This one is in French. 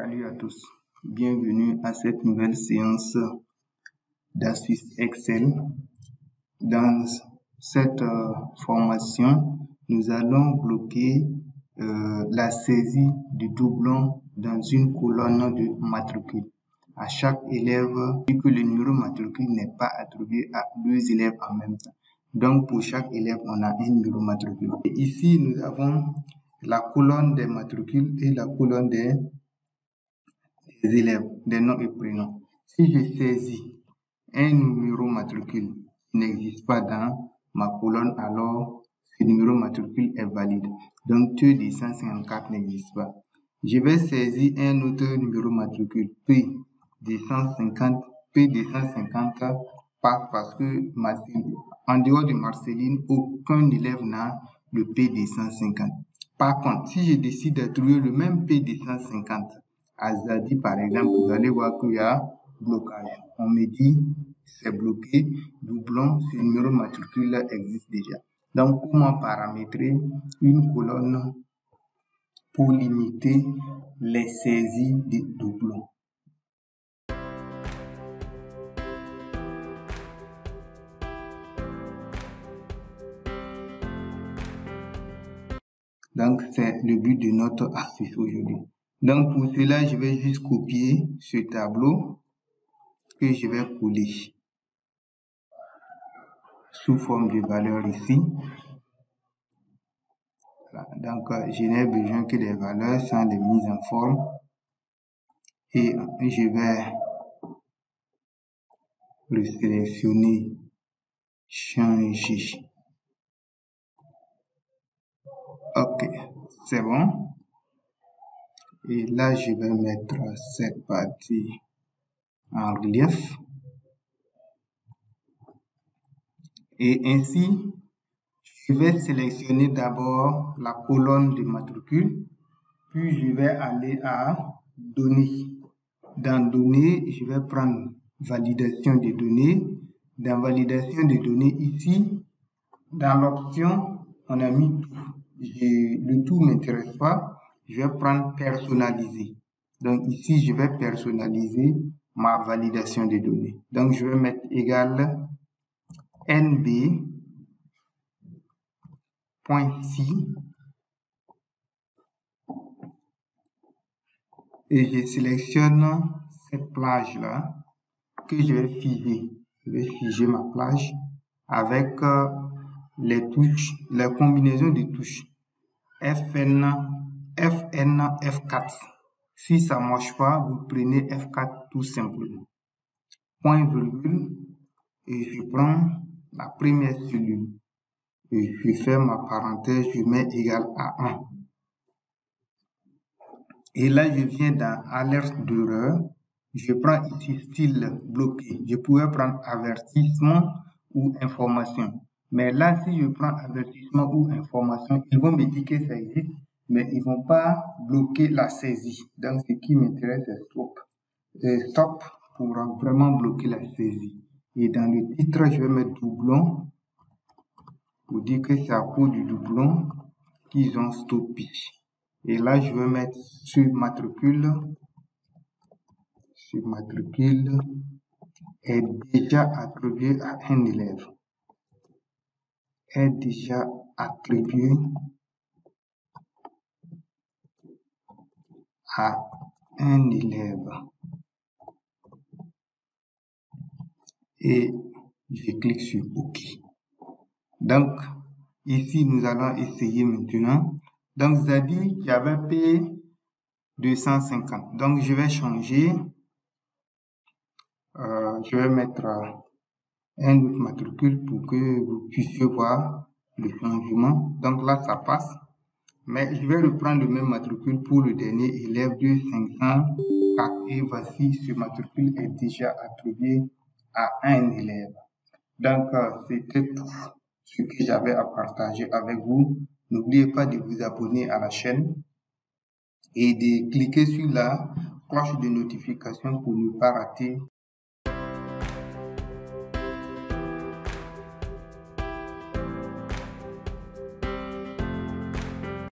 Salut à tous, bienvenue à cette nouvelle séance d'astuces Excel. Dans cette formation, nous allons bloquer la saisie du doublon dans une colonne de matricule. À chaque élève, vu que le numéro matricule n'est pas attribué à deux élèves en même temps. Donc pour chaque élève, on a un numéro matricule. Et ici, nous avons la colonne des matricules et la colonne des élèves, des noms et prénoms. Si je saisis un numéro matricule qui n'existe pas dans ma colonne, alors ce numéro matricule est valide. Donc T254 n'existe pas. Je vais saisir un autre numéro matricule, P250 passe parce que en dehors de Marceline, aucun élève n'a le P250. Par contre, si je décide d'attribuer le même P250 à Zadi, par exemple, vous allez voir qu'il y a blocage. On me dit c'est bloqué, doublon, ce numéro matricule existe déjà. Donc, comment paramétrer une colonne pour limiter les saisies des doublons? Donc, c'est le but de notre astuce aujourd'hui. Donc, pour cela, je vais juste copier ce tableau que je vais coller sous forme de valeur ici. Voilà. Donc, je n'ai besoin que des valeurs sans les mises en forme. Et je vais le sélectionner, changer. Ok, c'est bon. Et là, je vais mettre cette partie en relief. Et ainsi, je vais sélectionner d'abord la colonne de matricule, puis je vais aller à données. Dans données, je vais prendre validation des données. Dans validation des données, ici, dans l'option, on a mis tout. Le tout ne m'intéresse pas. Je vais prendre personnaliser. Donc ici, je vais personnaliser ma validation des données. Donc je vais mettre égal nb.si et je sélectionne cette plage là que je vais figer. Je vais figer ma plage avec les touches, les combinaisons de touches FN, F4. Si ça ne marche pas, vous prenez F4 tout simplement. Point virgule et je prends la première cellule et je fais ma parenthèse, je mets égal à 1. Et là, je viens dans alerte d'erreur. Je prends ici style bloqué. Je pourrais prendre avertissement ou information. Mais là, si je prends avertissement ou information, ils vont me dire que ça existe, mais ils vont pas bloquer la saisie. Donc, ce qui m'intéresse, c'est stop. Stop pour vraiment bloquer la saisie. Et dans le titre, je vais mettre doublon pour dire que c'est à cause du doublon qu'ils ont stoppé. Et là, je vais mettre sur matricule est déjà attribué à un élève. Est déjà attribué à un élève. Et je clique sur OK. Donc, ici, nous allons essayer maintenant. Donc, Zadi qui avait P250. Donc, je vais changer. Je vais mettre un autre matricule pour que vous puissiez voir le changement. Donc là, ça passe. Mais je vais reprendre le même matricule pour le dernier élève de 504. Et voici, ce matricule est déjà attribué à un élève. Donc, c'était tout ce que j'avais à partager avec vous. N'oubliez pas de vous abonner à la chaîne et de cliquer sur la cloche de notification pour ne pas rater